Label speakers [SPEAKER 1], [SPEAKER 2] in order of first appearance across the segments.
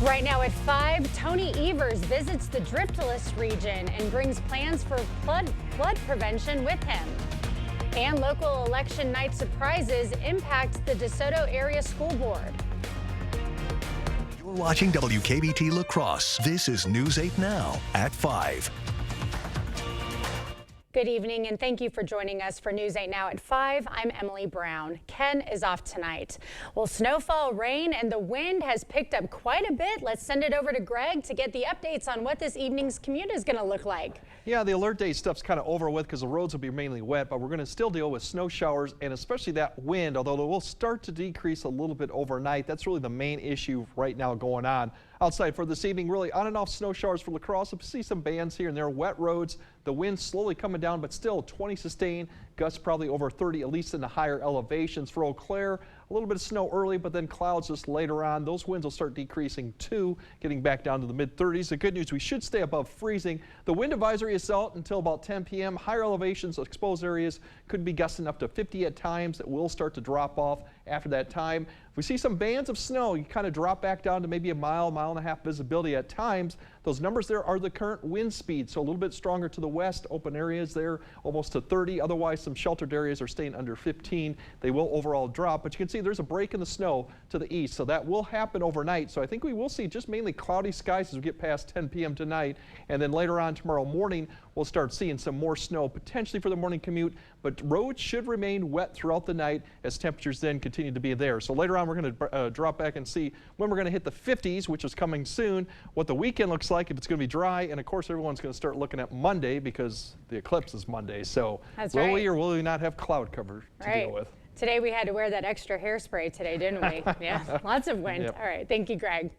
[SPEAKER 1] Right now at 5, Tony Evers visits the Driftless region and brings plans for flood prevention with him. And local election night surprises impact the DeSoto Area School Board.
[SPEAKER 2] You're watching WKBT La Crosse. This is News 8 Now at 5.
[SPEAKER 1] Good evening and thank you for joining us for News 8 Now at 5. I'm Emily Brown. Ken is off tonight. Well, snowfall, rain, and the wind has picked up quite a bit. Let's send it over to Greg to get the updates on what this evening's commute is going to look like.
[SPEAKER 3] Yeah, the alert day stuff's kind of over with because the roads will be mainly wet, but we're going to still deal with snow showers and especially that wind, although it will start to decrease a little bit overnight. That's really the main issue right now going on. Outside for this evening, really on and off snow showers for La Crosse. We'll see some bands here and there, wet roads. The wind slowly coming down, but still 20 sustained. Gusts probably over 30, at least in the higher elevations. For Eau Claire, a little bit of snow early, but then clouds just later on. Those winds will start decreasing too, getting back down to the mid-30s. The good news, we should stay above freezing. The wind advisory is out until about 10 p.m. Higher elevations, exposed areas could be gusting up to 50 at times. It will start to drop off after that time. If we see some bands of snow, you kind of drop back down to maybe a mile, mile and a half visibility at times. Those numbers there are the current wind speed, so a little bit stronger to the west. Open areas there almost to 30. Otherwise, some sheltered areas are staying under 15. They will overall drop, but you can see there's a break in the snow to the east, so that will happen overnight. So I think we will see just mainly cloudy skies as we get past 10 p.m. tonight, and then later on tomorrow morning, we'll start seeing some more snow potentially for the morning commute, but roads should remain wet throughout the night as temperatures then continue to be there. So later on, we're going to drop back and see when we're going to hit the 50s, which is coming soon, what the weekend looks like, if it's going to be dry, and of course everyone's going to start looking at Monday because the eclipse is Monday. So will we or will we not have cloud cover to deal with?
[SPEAKER 1] Today we had to wear that extra hairspray today, didn't we? Yeah, lots of wind.
[SPEAKER 3] Yep.
[SPEAKER 1] All right, thank you, Greg.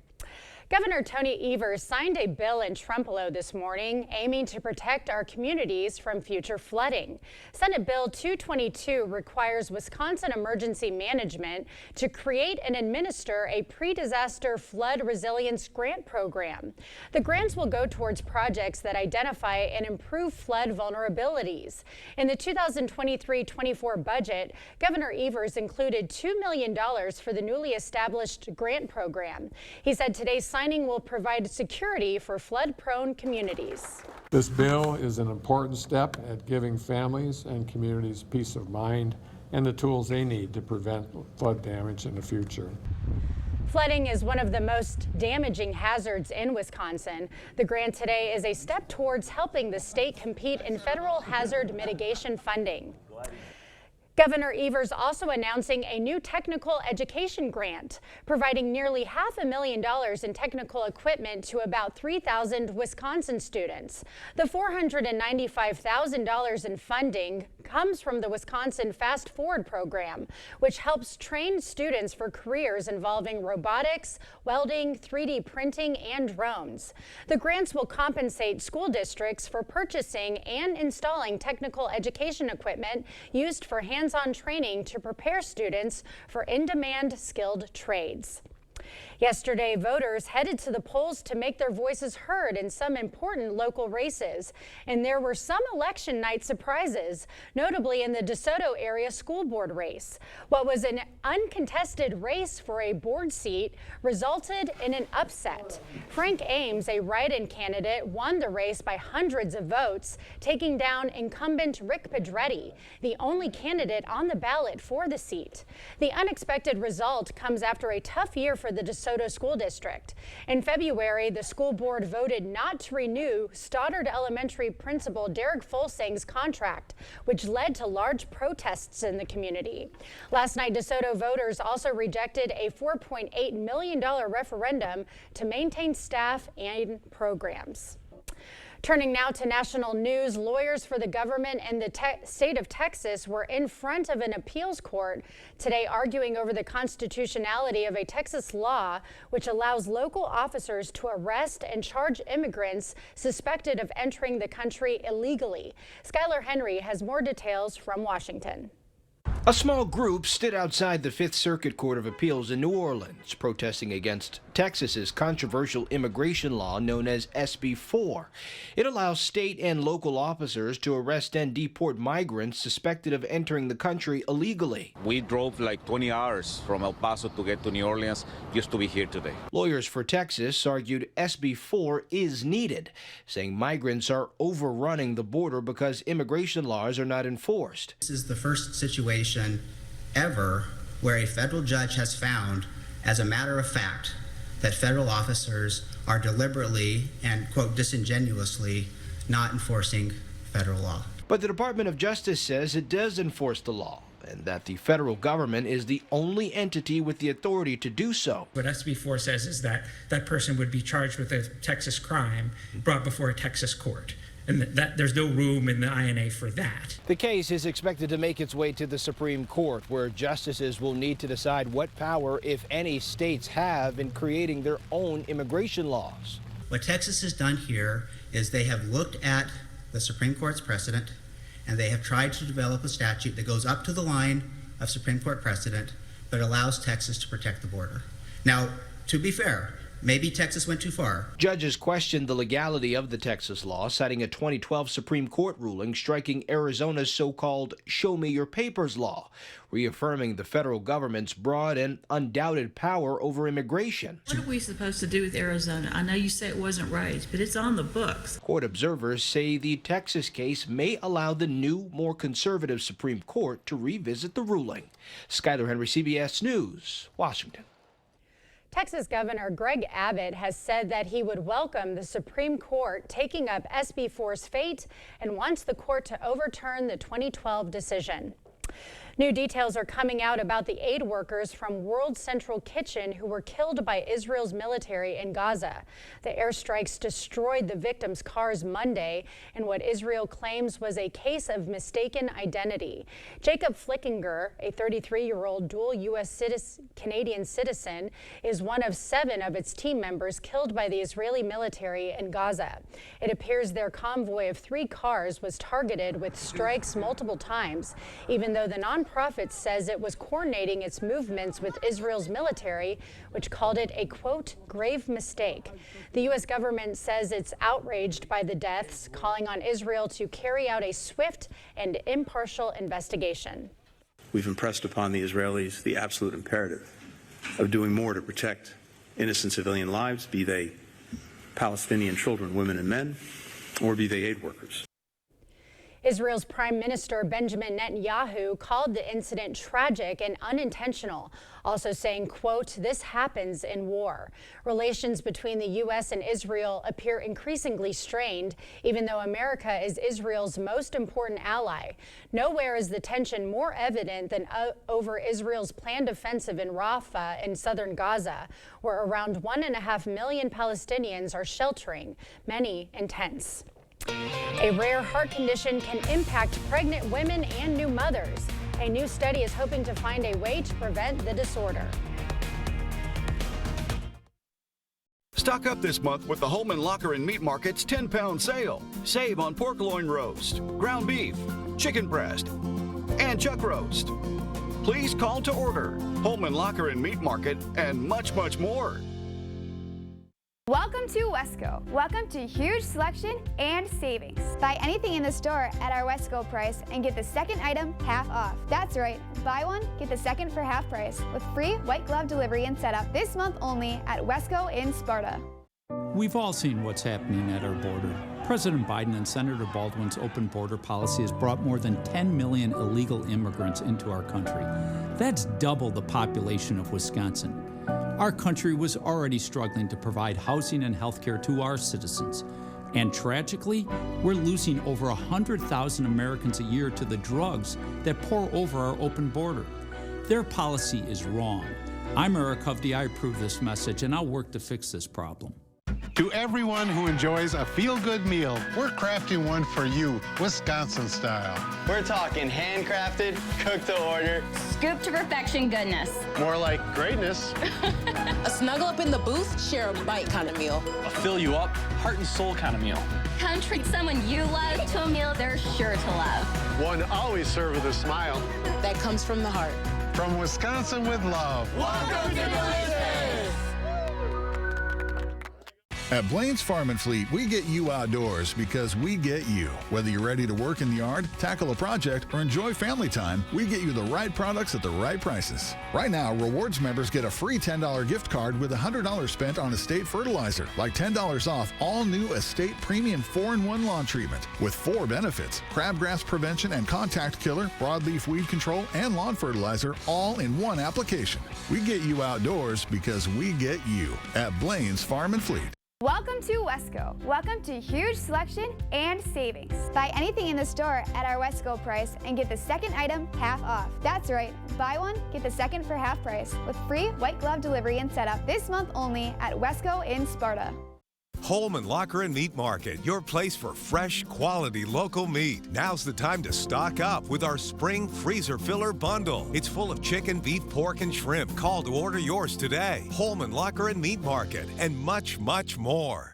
[SPEAKER 1] Governor Tony Evers signed a bill in Trempealeau this morning aiming to protect our communities from future flooding. Senate Bill 222 requires Wisconsin Emergency Management to create and administer a pre-disaster flood resilience grant program. The grants will go towards projects that identify and improve flood vulnerabilities. In the 2023-24 budget, Governor Evers included $2 million for the newly established grant program. He said today's signing will provide security for flood-prone communities.
[SPEAKER 4] This bill is an important step at giving families and communities peace of mind and the tools they need to prevent flood damage in the future.
[SPEAKER 1] Flooding is one of the most damaging hazards in Wisconsin. The grant today is a step towards helping the state compete in federal hazard mitigation funding. Governor Evers also announcing a new technical education grant, providing nearly $500,000 in technical equipment to about 3,000 Wisconsin students. The $495,000 in funding comes from the Wisconsin Fast Forward program, which helps train students for careers involving robotics, welding, 3D printing, and drones. The grants will compensate school districts for purchasing and installing technical education equipment used for hands-on training to prepare students for in-demand skilled trades. Yesterday, voters headed to the polls to make their voices heard in some important local races, and there were some election night surprises, notably in the DeSoto Area School Board race. What was an uncontested race for a board seat resulted in an upset. Frank Ames, a write-in candidate, won the race by hundreds of votes, taking down incumbent Rick Pedretti, the only candidate on the ballot for the seat. The unexpected result comes after a tough year for the DeSoto School District. In February, the school board voted not to renew Stoddard Elementary principal Derek Folsang's contract, which led to large protests in the community. Last night, DeSoto voters also rejected a $4.8 million referendum to maintain staff and programs. Turning now to national news, lawyers for the government and the state of Texas were in front of an appeals court today arguing over the constitutionality of a Texas law which allows local officers to arrest and charge immigrants suspected of entering the country illegally. Skylar Henry has more details from Washington.
[SPEAKER 5] A small group stood outside the Fifth Circuit Court of Appeals in New Orleans, protesting against Texas's controversial immigration law known as SB 4. It allows state and local officers to arrest and deport migrants suspected of entering the country illegally.
[SPEAKER 6] We drove like 20 hours from El Paso to get to New Orleans just to be here today.
[SPEAKER 5] Lawyers for Texas argued SB 4 is needed, saying migrants are overrunning the border because immigration laws are not enforced.
[SPEAKER 7] This is the first situation ever where a federal judge has found, as a matter of fact, that federal officers are deliberately and, quote, disingenuously not enforcing federal law.
[SPEAKER 5] But the Department of Justice says it does enforce the law, and that the federal government is the only entity with the authority to do so.
[SPEAKER 8] What SB 4 says is that that person would be charged with a Texas crime brought before a Texas court. And that there's no room in the INA for that.
[SPEAKER 5] The case is expected to make its way to the Supreme Court, where justices will need to decide what power, if any, states have in creating their own immigration laws.
[SPEAKER 7] What Texas has done here is they have looked at the Supreme Court's precedent, and they have tried to develop a statute that goes up to the line of Supreme Court precedent, but allows Texas to protect the border. Now, to be fair, maybe Texas went too far.
[SPEAKER 5] Judges questioned the legality of the Texas law, citing a 2012 Supreme Court ruling striking Arizona's so-called Show Me Your Papers law, reaffirming the federal government's broad and undoubted power over immigration.
[SPEAKER 9] What are we supposed to do with Arizona? I know you say it wasn't raised, but it's on the books.
[SPEAKER 5] Court observers say the Texas case may allow the new, more conservative Supreme Court to revisit the ruling. Skyler Henry, CBS News, Washington.
[SPEAKER 1] Texas Governor Greg Abbott has said that he would welcome the Supreme Court taking up SB 4's fate and wants the court to overturn the 2012 decision. New details are coming out about the aid workers from World Central Kitchen who were killed by Israel's military in Gaza. The airstrikes destroyed the victims' cars Monday in what Israel claims was a case of mistaken identity. Jacob Flickinger, a 33-year-old dual U.S. Canadian citizen, is one of 7 of its team members killed by the Israeli military in Gaza. It appears their convoy of 3 cars was targeted with strikes multiple times, even though the nonprofit says it was coordinating its movements with Israel's military, which called it a, quote, grave mistake. The U.S. government says it's outraged by the deaths, calling on Israel to carry out a swift and impartial investigation.
[SPEAKER 10] We've impressed upon the Israelis the absolute imperative of doing more to protect innocent civilian lives, be they Palestinian children, women, and men, or be they aid workers.
[SPEAKER 1] Israel's Prime Minister Benjamin Netanyahu called the incident tragic and unintentional, also saying, quote, this happens in war. Relations between the U.S. and Israel appear increasingly strained, even though America is Israel's most important ally. Nowhere is the tension more evident than over Israel's planned offensive in Rafah in southern Gaza, where around 1.5 million Palestinians are sheltering, many in tents. A rare heart condition can impact pregnant women and new mothers. A new study is hoping to find a way to prevent the disorder.
[SPEAKER 11] Stock up this month with the Holman Locker and Meat Market's 10-pound sale. Save on pork loin roast, ground beef, chicken breast, and chuck roast. Please call to order. Holman Locker and Meat Market, and much, much more.
[SPEAKER 12] Welcome to Wesco. Welcome to huge selection and savings. Buy anything in the store at our Wesco price and get the second item half off. That's right, buy one, get the second for half price with free white glove delivery and setup this month only at Wesco in Sparta.
[SPEAKER 13] We've all seen what's happening at our border. President Biden and Senator Baldwin's open border policy has brought more than 10 million illegal immigrants into our country. That's double the population of Wisconsin. Our country was already struggling to provide housing and health care to our citizens. And tragically, we're losing over 100,000 Americans a year to the drugs that pour over our open border. Their policy is wrong. I'm Eric Hovde. I approve this message, and I'll work to fix this problem.
[SPEAKER 14] To everyone who enjoys a feel-good meal, we're crafting one for you, Wisconsin style.
[SPEAKER 15] We're talking handcrafted, cooked to order,
[SPEAKER 16] scoop to perfection goodness.
[SPEAKER 14] More like greatness.
[SPEAKER 17] A snuggle up in the booth, share a bite kind of meal.
[SPEAKER 18] A fill you up, heart and soul kind of meal.
[SPEAKER 16] Come treat someone you love to a meal they're sure to love.
[SPEAKER 14] One always served with a smile.
[SPEAKER 17] That comes from the heart.
[SPEAKER 14] From Wisconsin with love.
[SPEAKER 19] Welcome to Delicious! At Blaine's Farm and Fleet, we get you outdoors because we get you. Whether you're ready to work in the yard, tackle a project, or enjoy family time, we get you the right products at the right prices. Right now, Rewards members get a free $10 gift card with $100 spent on Estate fertilizer, like $10 off all new Estate Premium 4-in-1 lawn treatment with 4 benefits: crabgrass prevention and contact killer, broadleaf weed control, and lawn fertilizer, all in one application. We get you outdoors because we get you at Blaine's Farm and Fleet.
[SPEAKER 12] Welcome to Wesco. Welcome to huge selection and savings. Buy anything in the store at our Wesco price and get the second item half off. That's right, buy one, get the second for half price with free white glove delivery and setup this month only at Wesco in Sparta.
[SPEAKER 20] Holman Locker and Meat Market, your place for fresh, quality local meat. Now's the time to stock up with our spring freezer filler bundle. It's full of chicken, beef, pork, and shrimp. Call to order yours today. Holman Locker and Meat Market, and much, much more.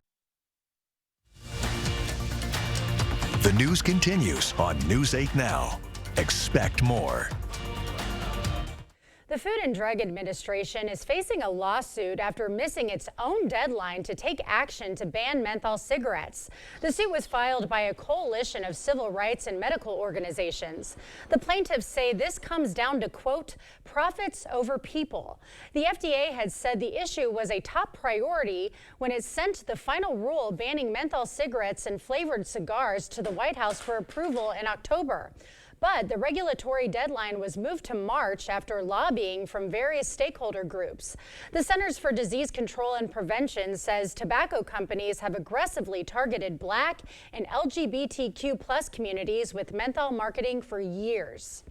[SPEAKER 2] The news continues on News 8 Now. Expect more.
[SPEAKER 1] The Food and Drug Administration is facing a lawsuit after missing its own deadline to take action to ban menthol cigarettes. The suit was filed by a coalition of civil rights and medical organizations. The plaintiffs say this comes down to, quote, profits over people. The FDA had said the issue was a top priority when it sent the final rule banning menthol cigarettes and flavored cigars to the White House for approval in October. But the regulatory deadline was moved to March after lobbying from various stakeholder groups. The Centers for Disease Control and Prevention says tobacco companies have aggressively targeted Black and LGBTQ+ communities with menthol marketing for years.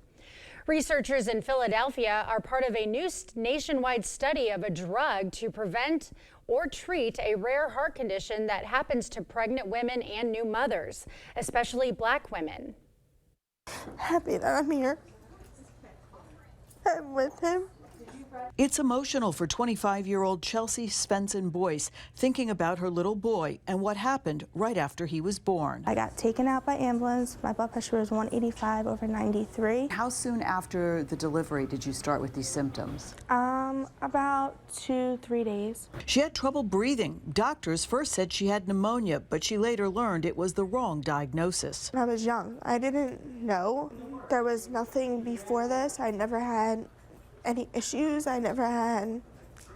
[SPEAKER 1] Researchers in Philadelphia are part of a new nationwide study of a drug to prevent or treat a rare heart condition that happens to pregnant women and new mothers, especially Black women.
[SPEAKER 21] Happy that I'm here. I'm with him.
[SPEAKER 22] It's emotional for 25-year-old Chelsea Spenson Boyce, thinking about her little boy and what happened right after he was born.
[SPEAKER 21] I got taken out by ambulance. My blood pressure was 185 over 93.
[SPEAKER 22] How soon after the delivery did you start with these symptoms?
[SPEAKER 21] About 2-3 days.
[SPEAKER 22] She had trouble breathing. Doctors first said she had pneumonia, but she later learned it was the wrong diagnosis.
[SPEAKER 21] I was young. I didn't know. There was nothing before this. I never had any issues. I never had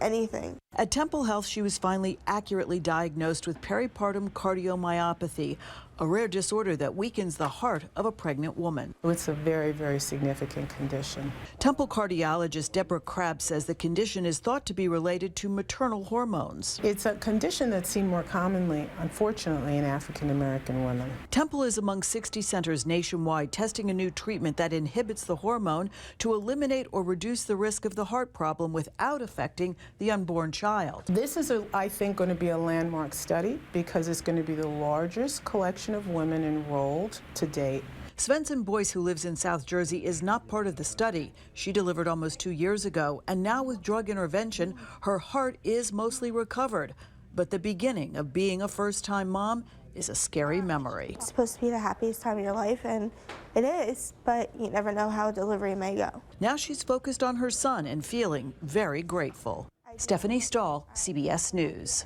[SPEAKER 21] anything.
[SPEAKER 22] At Temple Health, she was finally accurately diagnosed with peripartum cardiomyopathy, a rare disorder that weakens the heart of a pregnant woman.
[SPEAKER 23] It's a very, very significant condition.
[SPEAKER 22] Temple cardiologist Deborah Crabb says the condition is thought to be related to maternal hormones.
[SPEAKER 23] It's a condition that's seen more commonly, unfortunately, in African American women.
[SPEAKER 22] Temple is among 60 centers nationwide testing a new treatment that inhibits the hormone to eliminate or reduce the risk of the heart problem without affecting the unborn child.
[SPEAKER 23] This is, I think, going to be a landmark study because it's going to be the largest collection of women enrolled to date.
[SPEAKER 22] Spenson Boyce, who lives in South Jersey, is not part of the study. She delivered almost 2 years ago, and now with drug intervention, her heart is mostly recovered. But the beginning of being a first-time mom is a scary memory.
[SPEAKER 21] It's supposed to be the happiest time of your life, and it is, but you never know how a delivery may go.
[SPEAKER 22] Now she's focused on her son and feeling very grateful. Stephanie Stahl, CBS News.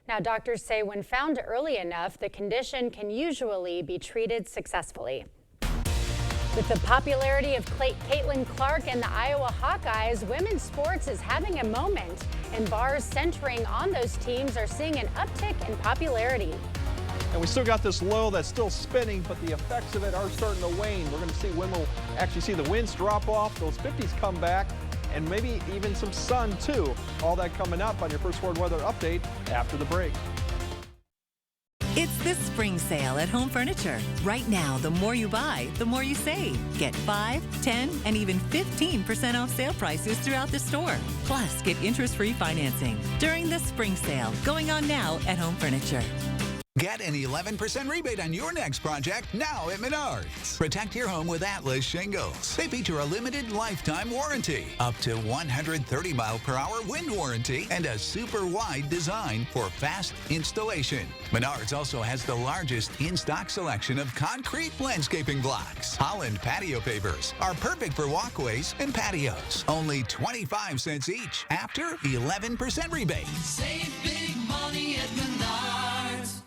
[SPEAKER 1] Now, doctors say when found early enough, the condition can usually be treated successfully. With the popularity of Caitlin Clark and the Iowa Hawkeyes, women's sports is having a moment, and bars centering on those teams are seeing an uptick in popularity.
[SPEAKER 3] And we still got this low that's still spinning, but the effects of it are starting to wane. We're going to see when we'll actually see the winds drop off, those 50s come back, and maybe even some sun too. All that coming up on your First Word Weather Update after the break.
[SPEAKER 4] It's the spring sale at Home Furniture. Right now, the more you buy, the more you save. Get 5, 10, and even 15% off sale prices throughout the store. Plus, get interest-free financing during the spring sale going on now at Home Furniture.
[SPEAKER 6] Get an 11% rebate on your next project now at Menards. Protect your home with Atlas shingles. They feature a limited lifetime warranty, up to 130-mile-per-hour wind warranty, and a super wide design for fast installation. Menards also has the largest in-stock selection of concrete landscaping blocks. Holland patio pavers are perfect for walkways and patios. Only 25 cents each after 11% rebate.
[SPEAKER 8] Save big money at Menards.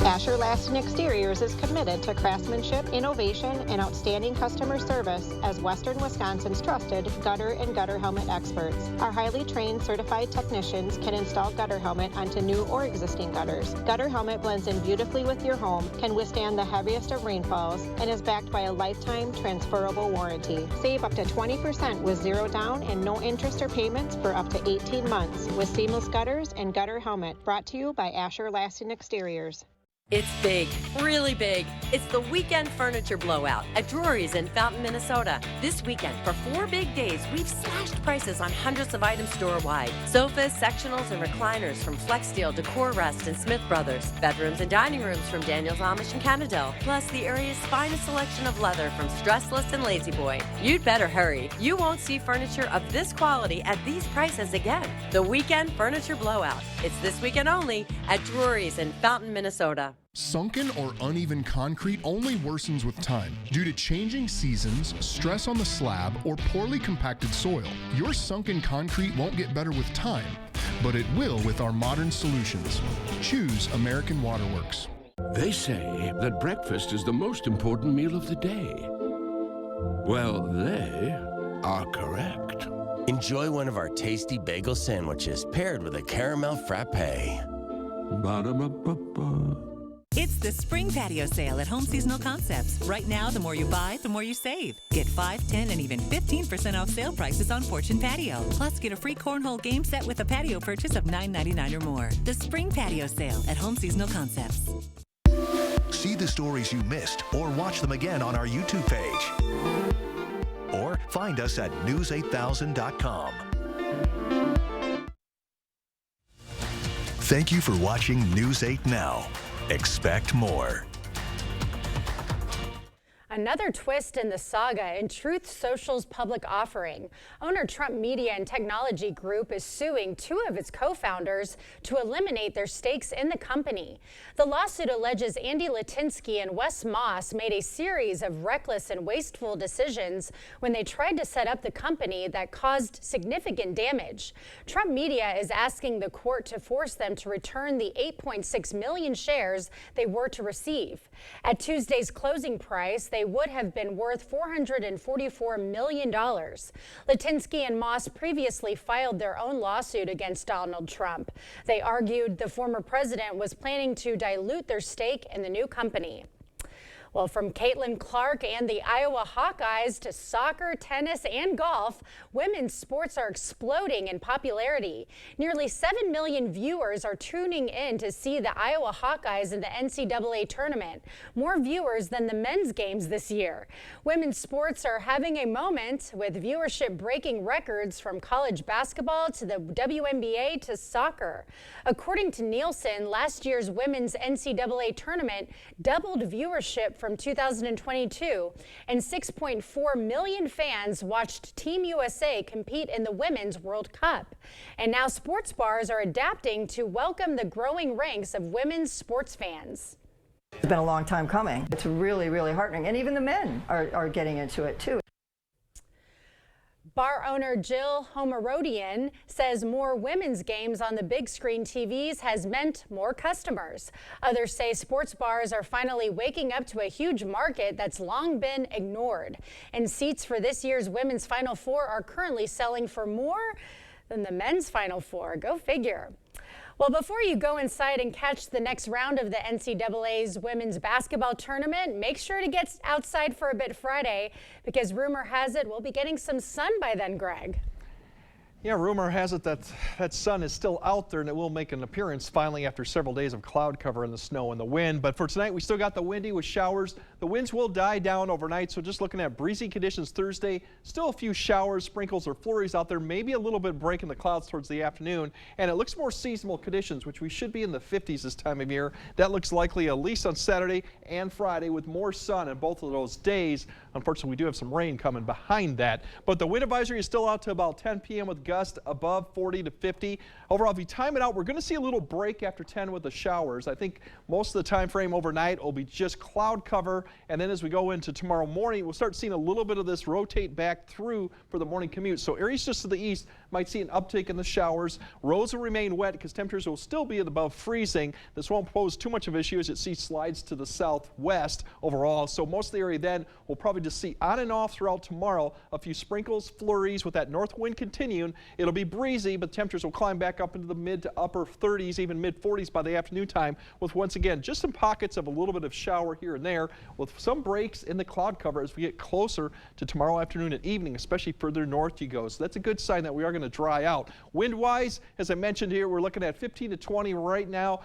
[SPEAKER 24] Asher Laston Exteriors is committed to craftsmanship, innovation, and outstanding customer service as Western Wisconsin's trusted gutter and gutter helmet experts. Our highly trained certified technicians can install gutter helmet onto new or existing gutters. Gutter helmet blends in beautifully with your home, can withstand the heaviest of rainfalls, and is backed by a lifetime transferable warranty. Save up to 20% with zero down and no interest or payments for up to 18 months with seamless gutters and gutter helmet. Brought to you by Asher Laston Exteriors.
[SPEAKER 25] It's big, really big. It's the Weekend Furniture Blowout at Drury's in Fountain, Minnesota. This weekend, for 4 big days, we've slashed prices on hundreds of items store-wide. Sofas, sectionals, and recliners from Flexsteel, Decor Rest, and Smith Brothers. Bedrooms and dining rooms from Daniels Amish and Canadell. Plus the area's finest selection of leather from Stressless and Lazy Boy. You'd better hurry. You won't see furniture of this quality at these prices again. The Weekend Furniture Blowout. It's this weekend only at Drury's in Fountain, Minnesota.
[SPEAKER 26] Sunken or uneven concrete only worsens with time due to changing seasons, stress on the slab, or poorly compacted soil. Your sunken concrete won't get better with time, but it will with our modern solutions. Choose American Waterworks.
[SPEAKER 27] They say that breakfast is the most important meal of the day. Well, they are correct.
[SPEAKER 28] Enjoy one of our tasty bagel sandwiches paired with a caramel frappe.
[SPEAKER 27] Ba-da-ba-ba-ba.
[SPEAKER 4] It's the spring patio sale at Home Seasonal Concepts. Right now, the more you buy, the more you save. Get 5, 10, and even 15% off sale prices on porch and patio. Plus, get a free cornhole game set with a patio purchase of $9.99 or more. The spring patio sale at Home Seasonal Concepts.
[SPEAKER 2] See the stories you missed or watch them again on our YouTube page. Or find us at news8000.com. Thank you for watching News 8 Now. Expect more.
[SPEAKER 1] Another twist in the saga in Truth Social's public offering. Owner Trump Media and Technology Group is suing 2 of its co-founders to eliminate their stakes in the company. The lawsuit alleges Andy Litinsky and Wes Moss made a series of reckless and wasteful decisions when they tried to set up the company that caused significant damage. Trump Media is asking the court to force them to return the 8.6 million shares they were to receive. At Tuesday's closing price, they would have been worth $444 million. Litinsky and Moss previously filed their own lawsuit against Donald Trump. They argued the former president was planning to dilute their stake in the new company. Well, from Caitlin Clark and the Iowa Hawkeyes to soccer, tennis, and golf, women's sports are exploding in popularity. Nearly 7 million viewers are tuning in to see the Iowa Hawkeyes in the NCAA tournament, more viewers than the men's games this year. Women's sports are having a moment, with viewership breaking records from college basketball to the WNBA to soccer. According to Nielsen, last year's women's NCAA tournament doubled viewership from 2022, and 6.4 million fans watched Team USA compete in the Women's World Cup. And now sports bars are adapting to welcome the growing ranks of women's sports fans.
[SPEAKER 29] It's been a long time coming. It's really, really heartening, and even the men are getting into it too.
[SPEAKER 1] Bar owner Jill Homerodian says more women's games on the big screen TVs has meant more customers. Others say sports bars are finally waking up to a huge market that's long been ignored. And seats for this year's Women's Final Four are currently selling for more than the men's Final Four. Go figure. Well, before you go inside and catch the next round of the NCAA's women's basketball tournament, make sure to get outside for a bit Friday, because rumor has it we'll be getting some sun by then, Greg.
[SPEAKER 3] Yeah, rumor has it that that sun is still out there and it will make an appearance finally after several days of cloud cover in the snow and the wind. But for tonight, we still got the windy with showers. The winds will die down overnight, so just looking at breezy conditions Thursday. Still a few showers, sprinkles, or flurries out there. Maybe a little bit break in the clouds towards the afternoon. And it looks more seasonal conditions, which we should be in the 50s this time of year. That looks likely at least on Saturday and Friday with more sun in both of those days. Unfortunately, we do have some rain coming behind that. But the wind advisory is still out to about 10 p.m. with gusts above 40 to 50. Overall, if you time it out, we're going to see a little break after 10 with the showers. I think most of the time frame overnight will be just cloud cover. And then as we go into tomorrow morning, we'll start seeing a little bit of this rotate back through for the morning commute. So areas just to the east might see an uptick in the showers. Roads will remain wet because temperatures will still be above freezing. This won't pose too much of an issue as it sees slides to the southwest overall. So most of the area then will probably just see on and off throughout tomorrow. A few sprinkles, flurries with that north wind continuing. It'll be breezy, but temperatures will climb back up into the mid to upper 30s, even mid 40s by the afternoon time, with once again just some pockets of a little bit of shower here and there, with some breaks in the cloud cover as we get closer to tomorrow afternoon and evening, especially further north you go. So that's a good sign that we are going to dry out. Wind-wise, as I mentioned here, we're looking at 15 to 20 right now.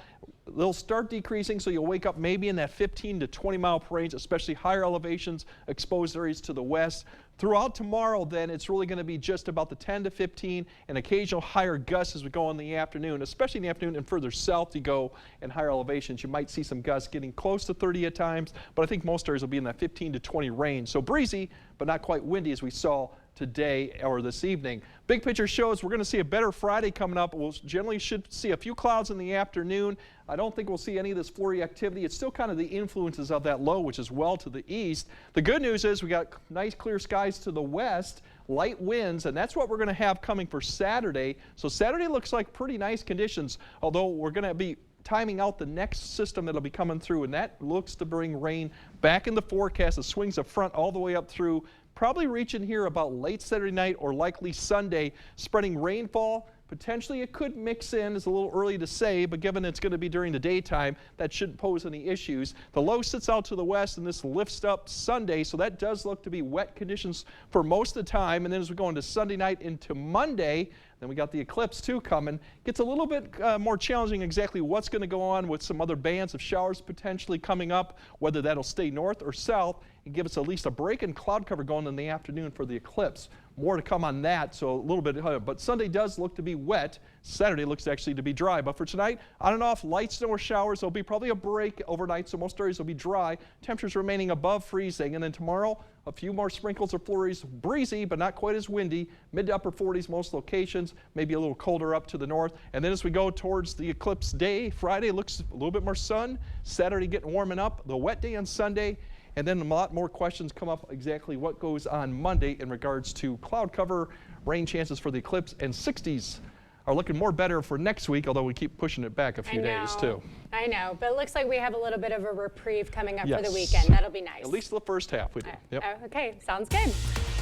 [SPEAKER 3] They'll start decreasing, so you'll wake up maybe in that 15 to 20 mile per range, especially higher elevations, exposed areas to the west. Throughout tomorrow, then, it's really going to be just about the 10 to 15 and occasional higher gusts as we go in the afternoon, especially in the afternoon and further south you go and higher elevations. You might see some gusts getting close to 30 at times, but I think most areas will be in that 15 to 20 range. So breezy, but not quite windy as we saw today or this evening. Big picture shows we're going to see a better Friday coming up. We'll generally should see a few clouds in the afternoon. I don't think we'll see any of this flurry activity. It's still kind of the influences of that low, which is well to the east. The good news is we got nice clear skies to the west, light winds, and that's what we're going to have coming for Saturday. So Saturday looks like pretty nice conditions, although we're going to be timing out the next system that'll be coming through, and that looks to bring rain back in the forecast. It swings the front all the way up through, probably reaching here about late Saturday night or likely Sunday, spreading rainfall. Potentially it could mix in. It's a little early to say, but given it's going to be during the daytime, that shouldn't pose any issues. The low sits out to the west and this lifts up Sunday, so that does look to be wet conditions for most of the time. And then as we go into Sunday night into Monday, then we got the eclipse too coming. Gets a little bit more challenging exactly what's going to go on with some other bands of showers potentially coming up, whether that'll stay north or south and give us at least a break in cloud cover going in the afternoon for the eclipse. More to come on that, so a little bit, but Sunday does look to be wet. Saturday looks actually to be dry. But for tonight, on and off, light snow or showers. There'll be probably a break overnight, so most areas will be dry. Temperatures remaining above freezing. And then tomorrow, a few more sprinkles or flurries. Breezy, but not quite as windy. Mid to upper 40s most locations. Maybe a little colder up to the north. And then as we go towards the eclipse day, Friday looks a little bit more sun. Saturday getting warming up. The wet day on Sunday. And then a lot more questions come up exactly what goes on Monday in regards to cloud cover, rain chances for the eclipse, and 60s are looking more better for next week, although we keep pushing it back a few days too.
[SPEAKER 1] I know, but it looks like we have a little bit of a reprieve coming up for the
[SPEAKER 3] Yes.
[SPEAKER 1] weekend. That'll be nice.
[SPEAKER 3] At least the first half we do. Yep.
[SPEAKER 1] Okay, sounds good.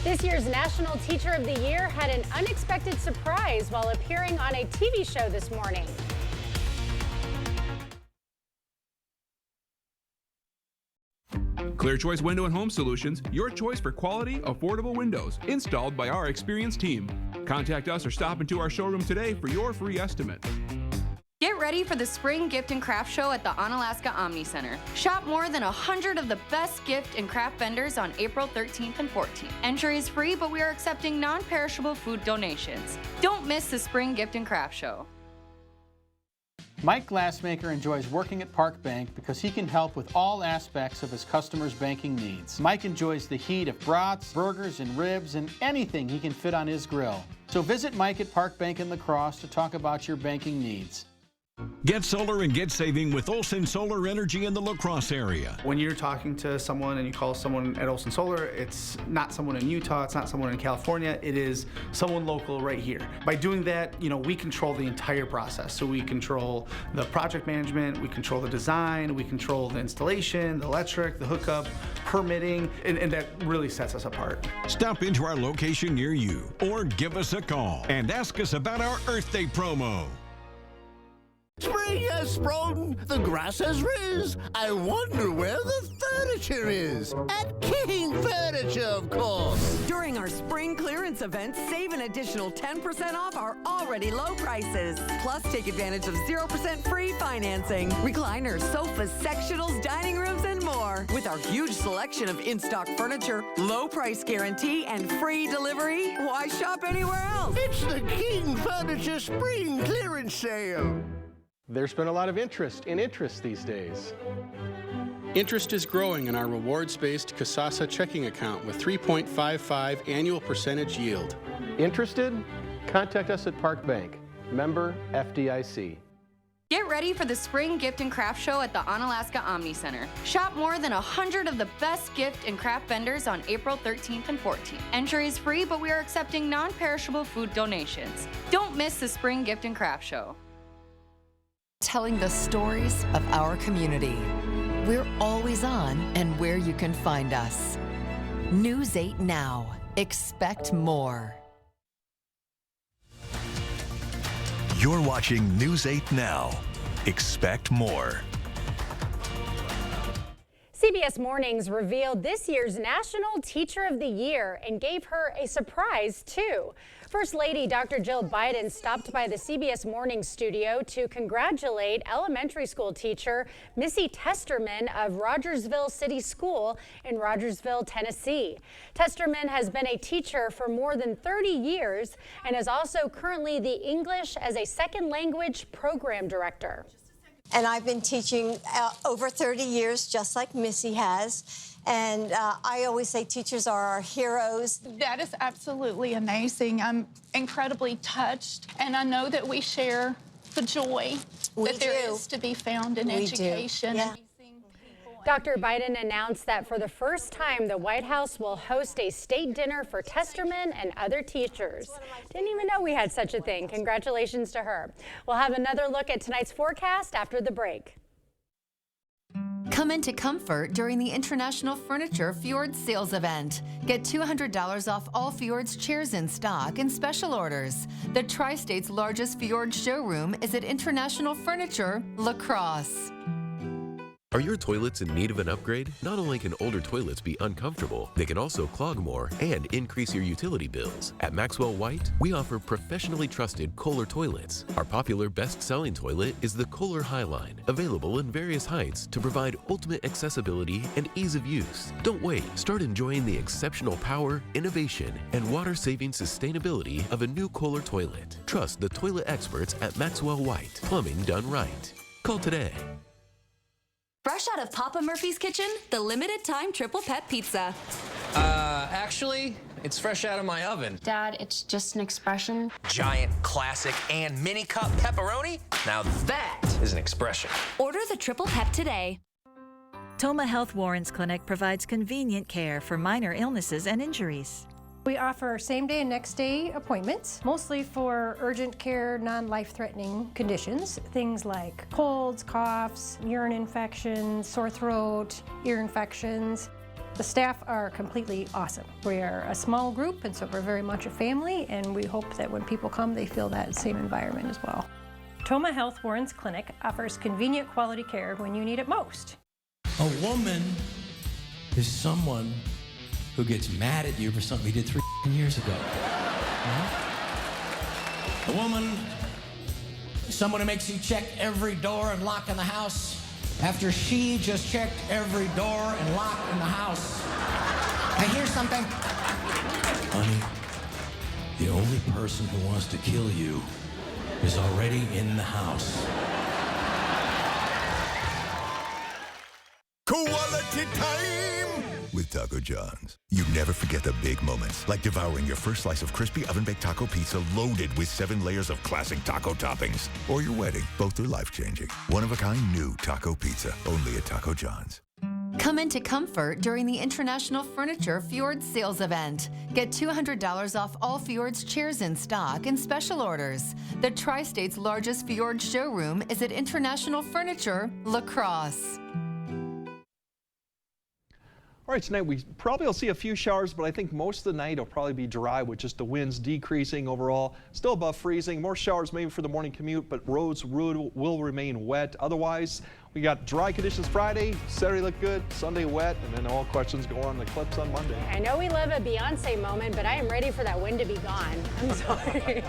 [SPEAKER 1] This year's National Teacher of the Year had an unexpected surprise while appearing on a TV show this morning.
[SPEAKER 5] Clear Choice Window and Home Solutions, your choice for quality, affordable windows, installed by our experienced team. Contact us or stop into our showroom today for your free estimate.
[SPEAKER 7] Get ready for the Spring Gift and Craft Show at the Onalaska Omni Center. Shop more than 100 of the best gift and craft vendors on April 13th and 14th. Entry is free, but we are accepting non-perishable food donations. Don't miss the Spring Gift and Craft Show.
[SPEAKER 9] Mike Glassmaker enjoys working at Park Bank because he can help with all aspects of his customers' banking needs. Mike enjoys the heat of brats, burgers, and ribs, and anything he can fit on his grill. So visit Mike at Park Bank in La Crosse to talk about your banking needs.
[SPEAKER 10] Get solar and get saving with Olson Solar Energy in the La Crosse area.
[SPEAKER 11] When you're talking to someone and you call someone at Olson Solar, it's not someone in Utah, it's not someone in California, it is someone local right here. By doing that, we control the entire process. So we control the project management, we control the design, we control the installation, the electric, the hookup, permitting, and that really sets us apart.
[SPEAKER 10] Stop into our location near you or give us a call and ask us about our Earth Day promo.
[SPEAKER 12] Spring has sprung, the grass has riz. I wonder where the furniture is. At King Furniture, of course.
[SPEAKER 13] During our spring clearance event, save an additional 10% off our already low prices. Plus, take advantage of 0% free financing, recliners, sofas, sectionals, dining rooms, and more. With our huge selection of in-stock furniture, low price guarantee, and free delivery, why shop anywhere else?
[SPEAKER 12] It's the King Furniture Spring Clearance Sale.
[SPEAKER 9] There's been a lot of interest these days. Interest is growing in our rewards-based Kasasa checking account with 3.55 annual percentage yield. Interested? Contact us at Park Bank. Member FDIC.
[SPEAKER 7] Get ready for the Spring Gift and Craft Show at the Onalaska Omni Center. Shop more than 100 of the best gift and craft vendors on April 13th and 14th. Entry is free, but we are accepting non-perishable food donations. Don't miss the Spring Gift and Craft Show.
[SPEAKER 14] Telling the stories of our community. We're always on and where you can find us. News 8 Now. Expect more.
[SPEAKER 2] You're watching News 8 Now. Expect more.
[SPEAKER 1] CBS Mornings revealed this year's National Teacher of the Year and gave her a surprise, too. First Lady Dr. Jill Biden stopped by the CBS Mornings studio to congratulate elementary school teacher Missy Testerman of Rogersville City School in Rogersville, Tennessee. Testerman has been a teacher for more than 30 years and is also currently the English as a Second Language program director.
[SPEAKER 15] And I've been teaching over 30 years, just like Missy has. And I always say teachers are our heroes.
[SPEAKER 16] That is absolutely amazing. I'm incredibly touched, and I know that we share the joy that there is to be found in education.
[SPEAKER 15] Yeah.
[SPEAKER 1] Dr. Biden announced that for the first time, the White House will host a state dinner for Testerman and other teachers. Didn't even know we had such a thing. Congratulations to her. We'll have another look at tonight's forecast after the break.
[SPEAKER 14] Come into comfort during the International Furniture Fjord Sales Event. Get $200 off all Fjord's chairs in stock and special orders. The Tri-State's largest Fjord showroom is at International Furniture, La Crosse.
[SPEAKER 17] Are your toilets in need of an upgrade? Not only can older toilets be uncomfortable, they can also clog more and increase your utility bills. At Maxwell White, we offer professionally trusted Kohler toilets. Our popular best-selling toilet is the Kohler Highline, available in various heights to provide ultimate accessibility and ease of use. Don't wait. Start enjoying the exceptional power, innovation, and water-saving sustainability of a new Kohler toilet. Trust the toilet experts at Maxwell White. Plumbing done right. Call today.
[SPEAKER 18] Fresh out of Papa Murphy's kitchen, the limited time triple pep pizza.
[SPEAKER 19] Actually, it's fresh out of my oven.
[SPEAKER 18] Dad, it's just an expression.
[SPEAKER 19] Giant, classic, and mini cup pepperoni? Now that is an expression.
[SPEAKER 18] Order the triple pep today.
[SPEAKER 20] Toma Health Warrens Clinic provides convenient care for minor illnesses and injuries.
[SPEAKER 30] We offer same-day and next-day appointments, mostly for urgent care, non-life-threatening conditions, things like colds, coughs, urine infections, sore throat, ear infections. The staff are completely awesome. We are a small group, and so we're very much a family, and we hope that when people come, they feel that same environment as well. Toma Health Warrens Clinic offers convenient quality care when you need it most.
[SPEAKER 31] A woman is someone who gets mad at you for something you did 3 years ago. A woman, someone who makes you check every door and lock in the house after she just checked every door and lock in the house. I hear something. Honey, the only person who wants to kill you is already in the house.
[SPEAKER 32] Quality time with Taco John's. You never forget the big moments, like devouring your first slice of crispy oven-baked taco pizza loaded with 7 layers of classic taco toppings. Or your wedding. Both are life-changing. One-of-a-kind new taco pizza, only at Taco John's.
[SPEAKER 14] Come into comfort during the International Furniture Fjord Sales Event. Get $200 off all Fjord's chairs in stock and special orders. The Tri-State's largest Fjord showroom is at International Furniture, La Crosse.
[SPEAKER 3] All right, tonight we probably will see a few showers, but I think most of the night will probably be dry with just the winds decreasing overall. Still above freezing. More showers maybe for the morning commute, but roads will remain wet. Otherwise, we got dry conditions Friday, Saturday look good, Sunday wet, and then all questions go on the clips on Monday.
[SPEAKER 1] I know we love a Beyonce moment, but I am ready for that wind to be gone. I'm sorry.